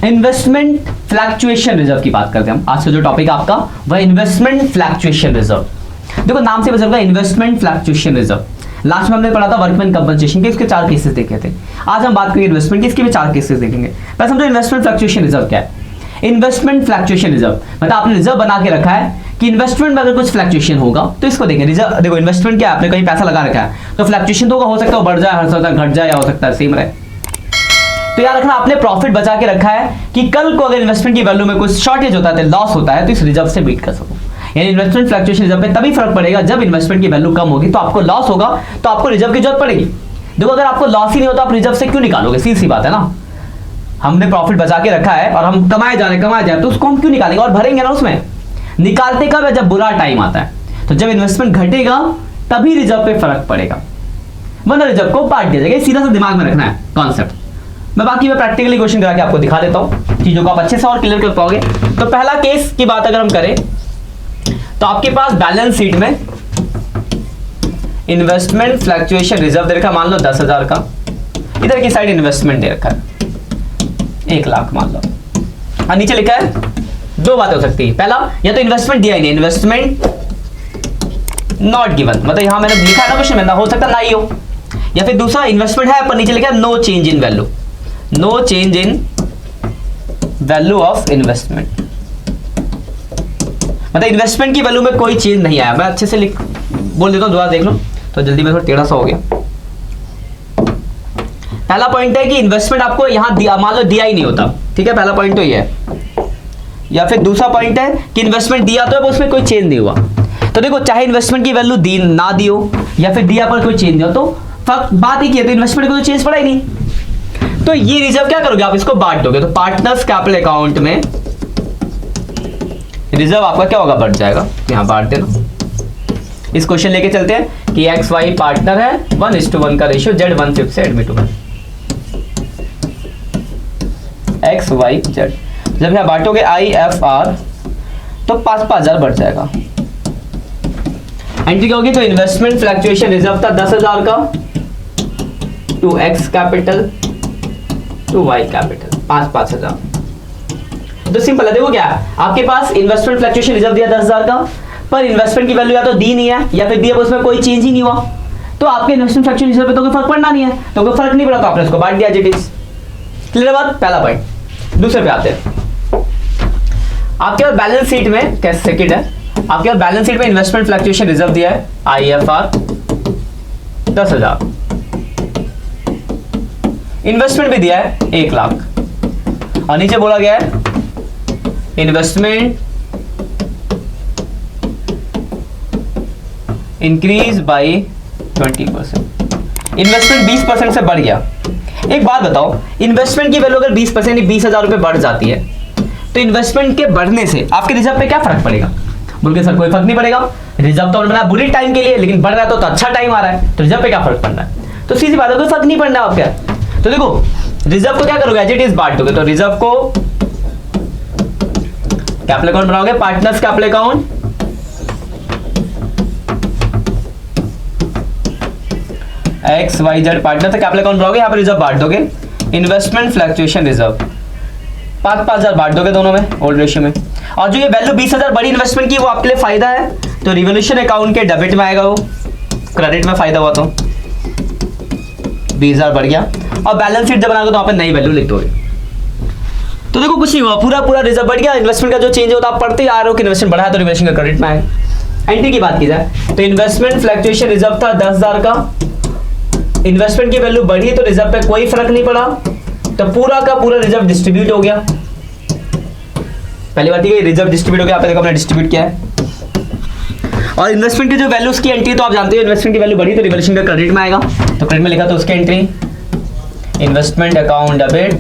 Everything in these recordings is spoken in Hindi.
इन्वेस्टमेंट फ्लैक्चुएशन रिजर्व की बात करते हैं हम। आज का जो टॉपिक है आपका वह इन्वेस्टमेंट फ्लैक्चुएशन रिजर्व। देखो नाम से पता चलता है इन्वेस्टमेंट फ्लैक्चुएशन रिजर्व। लास्ट में हमने पढ़ा था वर्कमैन कंपनसेशन के, इसके 4 केसेस देखे थे। आज हम बात करेंगे इन्वेस्टमेंट की, इसके भी 4 केसेस देखेंगे। पहले समझो इन्वेस्टमेंट फ्लैक्चुएशन रिजर्व क्या है। इन्वेस्टमेंट फ्लैक्चुएशन रिजर्व मतलब आपने रिजर्व बना के रखा है कि इन्वेस्टमेंट में अगर कुछ फ्लैक्चुएशन होगा तो इसको देखें। रिजर्व देखो इन्वेस्टमेंट क्या है, आपने कहीं पैसा लगा रखा है तो फ्लैक्चुएशन तो हो सकता है बढ़ जाए, हो सकता है घट जाए, या हो सकता है सेम रहे। तो याद रखना आपने प्रॉफिट बचा के रखा है कि कल को अगर इन्वेस्टमेंट की वैल्यू में कुछ शॉर्टेज होता है, लॉस होता है, तो इस रिजर्व से बीट कर सको। यानी इन्वेस्टमेंट फ्लक्चुएशन रिजर्व पे तभी फर्क पड़ेगा जब इन्वेस्टमेंट की वैल्यू कम होगी, तो आपको लॉस होगा तो आपको रिजर्व की जरूरत पड़ेगी। देखो अगर आपको लॉस ही नहीं होता आप रिजर्व से क्यों निकालोगे, सीधी सी बात है ना। हमने प्रॉफिट बचा के रखा है और हम कमाए जा रहे तो उसको हम क्यों निकालेंगे और भरेंगे ना उसमें। निकालते कब है, जब बुरा टाइम आता है। तो जब इन्वेस्टमेंट घटेगा तभी रिजर्व पे फर्क पड़ेगा, वरना रिजर्व को बांट दिया जाएगा। सीधा सा दिमाग में रखना है कॉन्सेप्ट। मैं बाकी मैं प्रैक्टिकली क्वेश्चन करा के आपको दिखा देता हूं, चीजों को आप अच्छे से और क्लियर कर पाओगे। तो पहला केस की बात अगर हम करें तो आपके पास बैलेंस शीट में इन्वेस्टमेंट फ्लक्चुएशन रिजर्व दे रखा, मान लो 10,000 का। इधर की साइड इन्वेस्टमेंट दे रखा है 1 लाख मान लो, और नीचे लिखा है 2 बातें हो सकती है। पहला, या तो इन्वेस्टमेंट दिया ही नहीं, इन्वेस्टमेंट नॉट गिवन, मतलब यहां मैंने लिखा है ना क्वेश्चन में, हो सकता ना ही हो। या फिर दूसरा, इन्वेस्टमेंट है पर नीचे लिखा है no change in value, no change in value of investment, मतलब इन्वेस्टमेंट की वैल्यू में कोई चेंज नहीं आया। मैं अच्छे से बोल देता हूं, दोबारा देख लो तो जल्दी में थोड़ा टेढ़ा सा हो गया। पहला पॉइंट है कि इन्वेस्टमेंट आपको यहां मान लो दिया ही नहीं होता, ठीक है, पहला पॉइंट तो ये है। या फिर दूसरा पॉइंट है कि इन्वेस्टमेंट दिया तो है उसमें कोई चेंज नहीं हुआ। तो देखो चाहे इन्वेस्टमेंट की वैल्यू दी ना दी हो या फिर दिया पर कोई चेंज हो, तो फर्क बात ही की है, तो इन्वेस्टमेंट को तो चेंज पड़ा ही नहीं। तो ये रिजर्व क्या करोगे आप, इसको बांट दोगे। तो पार्टनर्स कैपिटल अकाउंट में रिजर्व आपका क्या होगा, बढ़ जाएगा। यहां बांट देना। इस क्वेश्चन लेके चलते हैं कि एक्स वाई पार्टनर है, 1:1 का रेशियो, जेड 1/5 से एडमिट हुआ, एक्स वाई जेड। जब यहां बांटोगे IFR तो 5,000 बढ़ जाएगा। एंट्री क्या होगी, तो इन्वेस्टमेंट फ्लक्चुएशन रिजर्व था 10,000 का, to X capital to Y capital, 5,000। तो सिंपल है, देखो क्या आपके पास इन्वेस्टमेंट फ्लक्चुएशन रिजर्व दिया 10,000 का, पर इन्वेस्टमेंट की वैल्यू या तो दी नहीं है या फिर दिया उसमें कोई चेंज ही नहीं हुआ, तो आपके इन्वेस्टमेंट फ्लक्चुएशन रिजर्व पे तो कोई फर्क पड़ना नहीं है, तो कोई फर्क नहीं पड़ा, तो आपने इसको बांट दिया। जिट इज क्लियर बात, पहला पॉइंट। दूसरे पे आते हैं। आपके पास बैलेंस शीट में कैसे सेकंड है, आपके पास बैलेंस शीट में इन्वेस्टमेंट फ्लक्चुएशन रिजर्व दिया है IFR 10,000, इन्वेस्टमेंट भी दिया है 1 लाख, और नीचे बोला गया है इन्वेस्टमेंट इंक्रीज बाय 20%, इन्वेस्टमेंट 20% से बढ़ गया। एक बात बताओ, इन्वेस्टमेंट की वैल्यू अगर 20% 20,000 रुपए बढ़ जाती है तो इन्वेस्टमेंट के बढ़ने से आपके रिजर्व पे क्या फर्क पड़ेगा, बोल के सर कोई फर्क नहीं पड़ेगा, रिजर्व तो बना बुरी टाइम के लिए, लेकिन बढ़ रहा है तो अच्छा टाइम आ रहा है, तो रिजर्व पे क्या फर्क पड़ रहा है। तो सीधी बात है, कोई फर्क नहीं पड़ना है आपका। तो देखो रिजर्व को क्या करोगे, एज इट इज बांट दोगे। तो रिजर्व को कैपिटल अकाउंट बनाओगे, partners capital account, X Y Z partner से कैपिटल अकाउंट बनाओगे, यहाँ पर रिजर्व बांट दोगे। इन्वेस्टमेंट फ्लक्चुएशन रिजर्व 5,000 बांट दोगे दोनों में, ओल्ड रेशियो में। और जो ये वैल्यू 20,000 बड़ी इन्वेस्टमेंट की वो आपके लिए फायदा है, तो रिवोल्यूशन अकाउंट के डेबिट में आएगा, वो क्रेडिट में फायदा हुआ तो 20,000 बढ़ गया। और बैलेंस शीट जब बनाओगे तो वहां पर नई वैल्यू लिख दोगे। तो देखो कुछ नहीं हुआ, पूरा रिजर्व बढ़ गया। इन्वेस्टमेंट का जो चेंज होता है आप पढ़ते आ रहे हो कि इन्वेस्टमेंट बढ़ा है तो रिवोल्यूशन का क्रेडिट में आएगा। एंट्री की बात की जाए तो इन्वेस्टमेंट फ्लक्चुएशन रिजर्व था 10,000 का, इन्वेस्टमेंट की वैल्यू बढ़ी तो रिजर्व पे कोई फर्क नहीं पड़ा, तो पूरा का पूरा रिजर्व डिस्ट्रीब्यूट हो गया। पहली बात ये रिजर्व डिस्ट्रीब्यूट हो गया, आपने देखो हमने डिस्ट्रीब्यूट किया है। और इन्वेस्टमेंट की जो वैल्यू उसकी एंट्री तो आप जानते हो, इन्वेस्टमेंट की वैल्यू बढ़ी तो रिवोल्यूशन का क्रेडिट में आएगा, तो क्रेडिट में लिखा तो उसकी entry investment account debit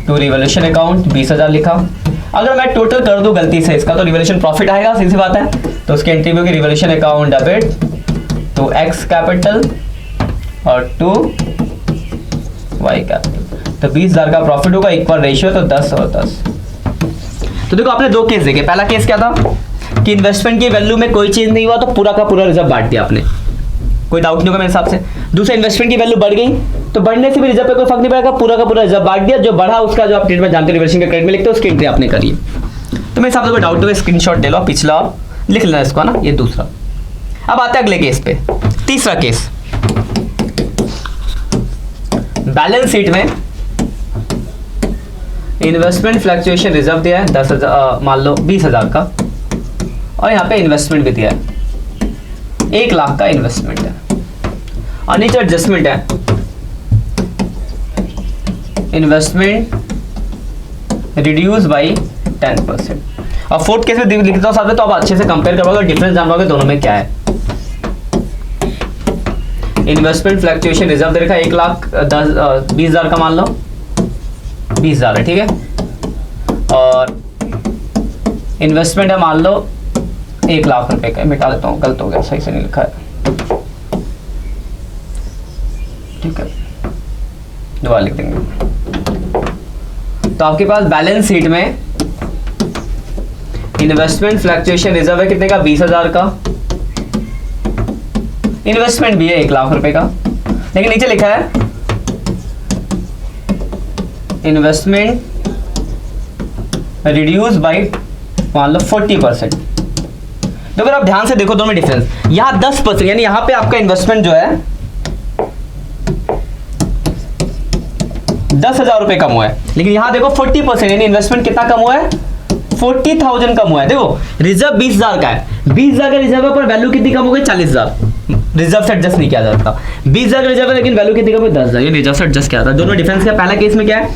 to revolution account 20,000 लिखा। अगर मैं टोटल कर दूं गलती से इसका तो रिवोल्यूशन प्रॉफिट आएगा, सीधी बात है, तो उसकी एंट्री होगी revolution account debit to X capital और टू वाई कैपिटल, तो 20,000 का प्रॉफिट होगा, इक्वल रेशियो तो 10 और 10। तो देखो आपने 2 केस देखे। पहला केस क्या था कि इन्वेस्टमेंट की वैल्यू में कोई चेंज नहीं हुआ तो पूरा का पूरा रिजर्व बांट दिया आपने, कोई डाउट नहीं होगा मेरे हिसाब से। दूसरा, इन्वेस्टमेंट की वैल्यू बढ़ गई तो बढ़ने से भी रिजर्व पे कोई फर्क नहीं पड़ेगा, पूरा का पूरा रिजर्व बांट दिया, जो बढ़ा उसका जो आप ट्रीटमेंट जानते हो रिवर्सिंग का क्रेडिट में लिखते हो उसकी एंट्री आपने करी। तो मेरे हिसाब से कोई डाउट होगा स्क्रीनशॉट ले लो, पिछला लिख लेना इसको ना, ये दूसरा। अब आते हैं अगले केस पे, तीसरा केस। बैलेंस शीट में इन्वेस्टमेंट फ्लक्चुएशन रिजर्व दिया है 10,000, मान लो 20,000 का, और यहाँ पे इन्वेस्टमेंट भी दिया है 1 लाख का इन्वेस्टमेंट है, और नीचे एडजस्टमेंट है इन्वेस्टमेंट रिड्यूस बाई 10%। और फोर्थ केस में लिखता हूँ साथ में, तो आप अच्छे से कंपेयर करवाओगे और डिफरेंस जान पाओगे दोनों में क्या है। इन्वेस्टमेंट फ्लक्चुएशन रिजर्व दे रखा 1,20,000 का, मान लो 20,000 है, ठीक है, और इन्वेस्टमेंट है मान लो 1 लाख रुपए का। मिटा देता हूँ, गलत हो गया, सही से नहीं लिखा है, ठीक है, दोबारा लिख देंगे। तो आपके पास बैलेंस शीट में इन्वेस्टमेंट फ्लक्चुएशन रिजर्व है कितने का, 20,000 का, इन्वेस्टमेंट भी है 1 लाख रुपए का, लेकिन नीचे लिखा है इन्वेस्टमेंट रिड्यूस बाई मान लो 40%। तो अगर आप ध्यान से देखो दोनों में डिफरेंस, यहां 10%, यानी यहां पे आपका इन्वेस्टमेंट जो है 10,000 रुपए कम हुआ है, लेकिन यहां देखो 40%, यानी इन्वेस्टमेंट कितना कम हुआ है, 40,000 कम हुआ है। देखो रिजर्व 20,000 का है, 20,000 का रिजर्व है, पर वैल्यू कितनी कम हो गई, 40,000। रिजर्व से एडजस्ट नहीं किया जाता, 20,000 का रिजर्व है लेकिन वैल्यू कितनी कम है, 10,000, ये रिजर्व से एडजस्ट किया जाता है। दोनों डिफरेंस क्या, पहला केस में क्या है,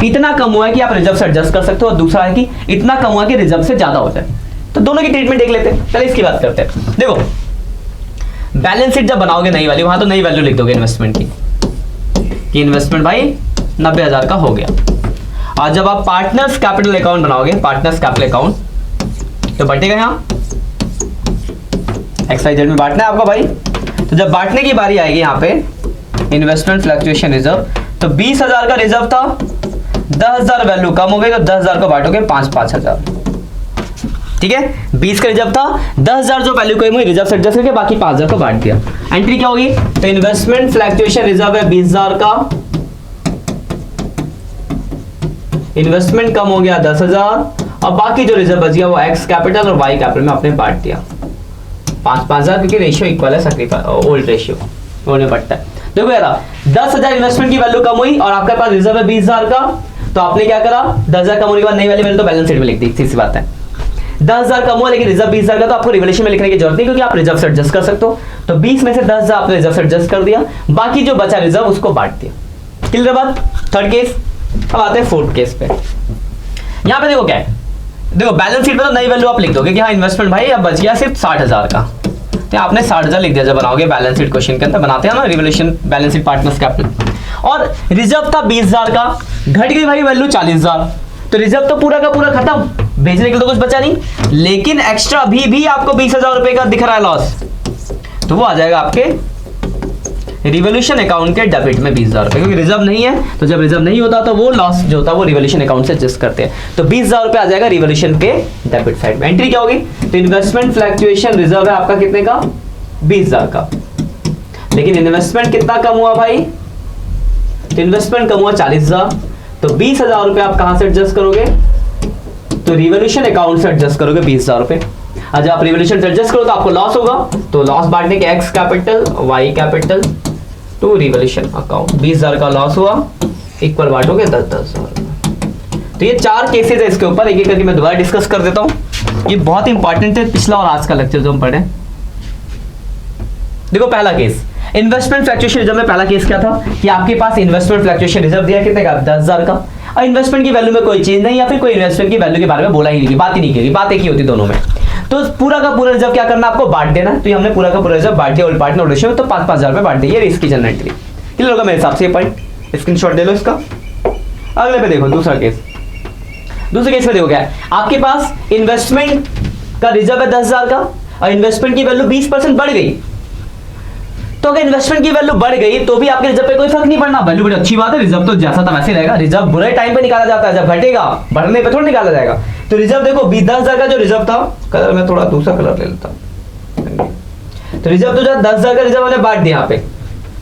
इतना कम हुआ है कि आप रिजर्व से एडजस्ट कर सकते हो, और दूसरा है कि इतना कम हुआ कि रिजर्व से ज्यादा हो जाए। तो दोनों की ट्रीटमेंट देख लेते हैं, चलिए इसकी बात करते हैं। देखो बैलेंस शीट जब बनाओगे नई वाली, वहां तो नई वैल्यू लिख दोगे इन्वेस्टमेंट की, कि इन्वेस्टमेंट भाई 90,000 का हो गया। और जब आप पार्टनर्स कैपिटल अकाउंट बनाओगे, पार्टनर्स कैपिटल अकाउंट, तो बटेगा यहाँ XYZ में बांटना है आपको भाई। तो जब बांटने की बारी आएगी यहाँ पे इन्वेस्टमेंट फ्लक्चुएशन रिजर्व, तो 20,000 का रिजर्व था, 10,000 वैल्यू कम हो गई, तो 10,000 को बांटोगे 5,000। ठीक है, 20 का रिजर्व था, 10,000 जो वैल्यू कम हुई रिजर्व से एडजस्ट करके बाकी 5,000 को बांट दिया। एंट्री क्या होगी, तो इन्वेस्टमेंट फ्लक्चुएशन रिजर्व है 20,000 का, इन्वेस्टमेंट कम हो गया 10,000, और बाकी जो रिजर्व बच गया वो एक्स कैपिटल और वाई कैपिटल में आपने बांट दिया 5,000, क्योंकि रेशियो इक्वल है, सैक्रिफाइस ओल्ड रेशियो होने पड़ता है। देखो यार 10,000 इन्वेस्टमेंट की वैल्यू कम हुई और आपके पास रिजर्व है 20,000 का, तो आपने क्या करा, 10,000 कम होने के बाद नई वाली वैल्यू तो बैलेंस शीट में लिख दी, सीधी सी बात है। 10,000 कम हुआ लेकिन रिजर्व 20,000 का, तो आपको रिवोल्यूशन में लिखने की जरूरत नहीं, क्योंकि आप रिजर्व से एडजस्ट कर सकते हो। तो 20 में से 10,000 आपने रिजर्व से एडजस्ट कर दिया, बाकी जो बचा रिजर्व उसको बांट दिया। क्लियर बात, थर्ड केस। अब आते हैं फोर्थ केस पे। यहाँ पे देखो क्या है, देखो बैलेंस शीट में तो नई वैल्यू आप लिख दोगे कि हाँ इन्वेस्टमेंट भाई अब बच गया सिर्फ 60,000 का, तो आपने 60,000 लिख दिया। जब बनाओगे बैलेंस शीट क्वेश्चन के अंदर बनाते हैं ना revolution balance sheet partners capital, और रिजर्व था 20,000 का, घट गई भाई वैल्यू 40,000, तो रिजर्व तो पूरा का पूरा खत्म, भेजने के लिए तो कुछ बचा नहीं, लेकिन एक्स्ट्रा अभी भी आपको 20,000 रुपए का दिख रहा है लॉस, तो वो आ जाएगा आपके रिवोल्यूशन अकाउंट के डेबिट में 20,000 रुपए, क्योंकि रिजर्व नहीं है। तो जब रिजर्व नहीं होता तो वो लॉस जो होता है वो रिवोल्यूशन अकाउंट से एडजस्ट करते हैं, तो 20,000 रुपए आ जाएगा रिवोल्यूशन के डेबिट साइड में। एंट्री क्या होगी, तो इन्वेस्टमेंट फ्लक्चुएशन रिजर्व है आपका कितने का, 20,000 का, लेकिन इन्वेस्टमेंट कितना कम हुआ भाई, तो इन्वेस्टमेंट कम हुआ 40,000, तो 20,000 रुपए आप कहां से एडजस्ट करोगे, तो रिवोल्यूशन अकाउंट से एडजस्ट करोगे 20,000 रुपए। और जब आप रिवोल्यूशन से एडजस्ट करो तो आपको लॉस होगा, तो लॉस बांटने के X capital Y capital to revolution account, 20,000 का लॉस हुआ, इक्वल बांटोगे 10,000। तो ये 4 केसेस है इसके ऊपर, एक एक करके मैं दोबारा डिस्कस कर देता हूं। ये बहुत इंपॉर्टेंट है, पिछला और आज का लेक्चर जो हम पढ़े। देखो पहला केस इन्वेस्टमेंट फ्लक्चुएशन रिजर्व में, पहला केस क्या था कि आपके पास इन्वेस्टमेंट फ्लक्चुएशन रिजर्व दिया कितने का, 10,000 का, और इन्वेस्टमेंट की वैल्यू में कोई चेंज नहीं, या फिर कोई इन्वेस्टमेंट की वैल्यू के बारे में बोला ही नहीं, बात ही नहीं की, बात एक ही होती दोनों में। तो पूरा का पूरा रिजर्व क्या करना, आपको बांट देना, तो हमने पूरा का पूरा रिजर्व बांट दिया, ओल्ड पार्टनर रेशियो में, तो 5,000 रुपए बांट दिए, इसकी जनरल एंट्री। क्लियर होगा मेरे हिसाब से, ये पॉइंट स्क्रीनशॉट ले लो इसका। अगले पे देखो दूसरा केस, दूसरे केस में देखो क्या है, आपके पास इन्वेस्टमेंट का रिजर्व है 10,000 का, और इन्वेस्टमेंट की वैल्यू 20% बढ़ गई, तो अगर इन्वेस्टमेंट की वैल्यू बढ़ गई तो भी आपके रिजर्व पे कोई फर्क नहीं पड़ना, वैल्यू बड़ी अच्छी बात है, रिजर्व तो जैसा था वैसे रहेगा, रिजर्व बुरे टाइम पे निकाला जाता है, जब घटेगा बढ़ने पे थोड़ा निकाला जाएगा। तो रिजर्व देखो 10,000 का जो रिजर्व था, कलर में थोड़ा दूसरा कलर ले लेता हूं, तो रिजर्व तो 10,000 का रिजर्व हमने बांट दिया यहाँ पे,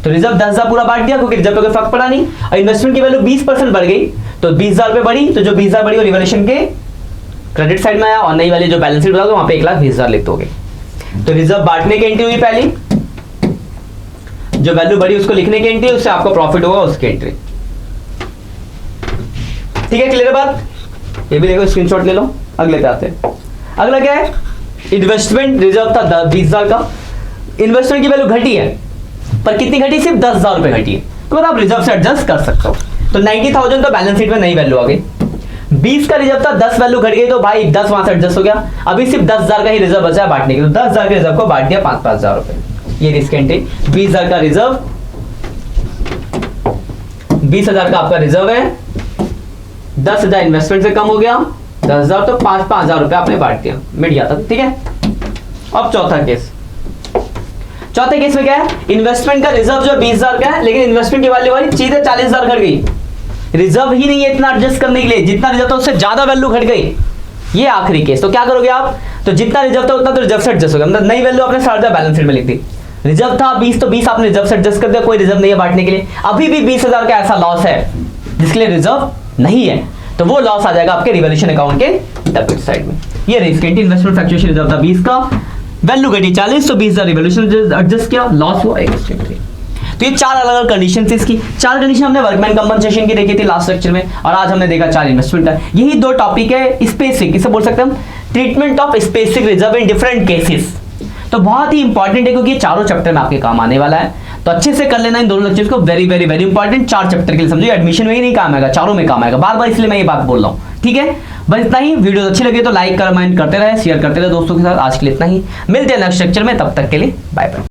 तो रिजर्व 10,000 पूरा बांट दिया क्योंकि रिजर्व पे कोई फर्क पड़ा नहीं। और इन्वेस्टमेंट की वैल्यू 20% बढ़ गई, तो 20,000 रुपए बढ़ी, तो जो 20,000 बढ़ी वो रिवॉल्यूशन के क्रेडिट साइड में आया, और नई वाली जो बैलेंस शीट होगा वहां पे 1,20,000 लिख दोगे। तो रिजर्व बांटने की एंट्री हुई पहली, जो वैल्यू बढ़ी उसको लिखने की एंट्री, उससे आपको प्रॉफिट होगा उसकी एंट्री। ठीक है, क्लियर बात? ये भी देखो, स्क्रीनशॉट ले लो। अगले पे आते हैं। अगला क्या है? इन्वेस्टमेंट रिजर्व था 20,000 का, इन्वेस्टमेंट की वैल्यू घटी है, पर कितनी घटी? सिर्फ 10,000 रुपए घटी है, तो आप रिजर्व से एडजस्ट कर सकते हो। तो 90,000 तो बैलेंस शीट में नई वैल्यू आ गई। 20 का रिजर्व था, 10 वैल्यू घट गई, तो भाई 10 वहां से एडजस्ट हो गया। अभी सिर्फ 10,000 का ही रिजर्व बचा है बांटने के, तो 10,000 के रिजर्व को बांट दिया 5,000 रुपए। ये रिस्क एंट्री। 20,000 का रिजर्व, 20,000 का आपका रिजर्व है, 10,000 इन्वेस्टमेंट से कम हो गया, 10,000 तो 5,000 रुपए आपने बांट दिया, मिट गया था। ठीक है, अब चौथा केस। चौथे केस में क्या है? इन्वेस्टमेंट का रिजर्व जो 20,000 का है, लेकिन इन्वेस्टमेंट की वैल्यू वाली चीज 40,000 घट गई, रिजर्व ही नहीं है इतना एडजस्ट करने के लिए, जितना रिजर्व था उससे ज्यादा वैल्यू घट गई। ये आखिरी केस। तो क्या करोगे आप? तो जितना रिजर्व था उतना तो रिजर्व से एडजस्ट हो गया, मतलब नई वैल्यू आपने 60,000 बैलेंस शीट में लिख दी। रिजर्व था 20, तो 20 आपने रिजर्व से एडजस्ट कर दिया, कोई रिजर्व नहीं है बांटने के लिए। अभी भी 20,000 का ऐसा लॉस है जिसके लिए रिजर्व नहीं है, तो वो लॉस आ जाएगा आपके रिवॉल्यूशन अकाउंट के डेबिट साइड में। ये risk entry. Investment fluctuation reserve था 20 का, वैल्यू घटी 40, तो 20,000 रिवॉल्यूशन एडजस्ट किया, लॉस हुआ एक रिस्क एंट्री। तो ये 4 अलग अलग कंडीशन थी इसकी। 4 कंडीशन हमने वर्कमैन कंपनसेशन की देखी थी लास्ट लेक्चर में, और आज हमने देखा 4 इन्वेस्टमेंट का। यही 2 टॉपिक है स्पेसिफिक, इसे बोल सकते हैं हम treatment of specific reserve in different cases. तो बहुत ही इंपॉर्टेंट है क्योंकि ये चारों चैप्टर में आपके काम आने वाला है, तो अच्छे से कर लेना इन दोनों लेक्चर्स को। Very very very important 4 chapter के लिए, समझिए एडमिशन में ही नहीं काम आएगा, चारों में काम आएगा। बार बार इसलिए मैं ये बात बोल रहा हूँ। ठीक है, बस इतना ही। वीडियो अच्छी लगी तो लाइक कमेंट करते रहे, शेयर करते रहे दोस्तों के साथ। आज के लिए इतना ही, मिलते हैं नेक्स्ट लेक्चर में, तब तक के लिए बाय बाय।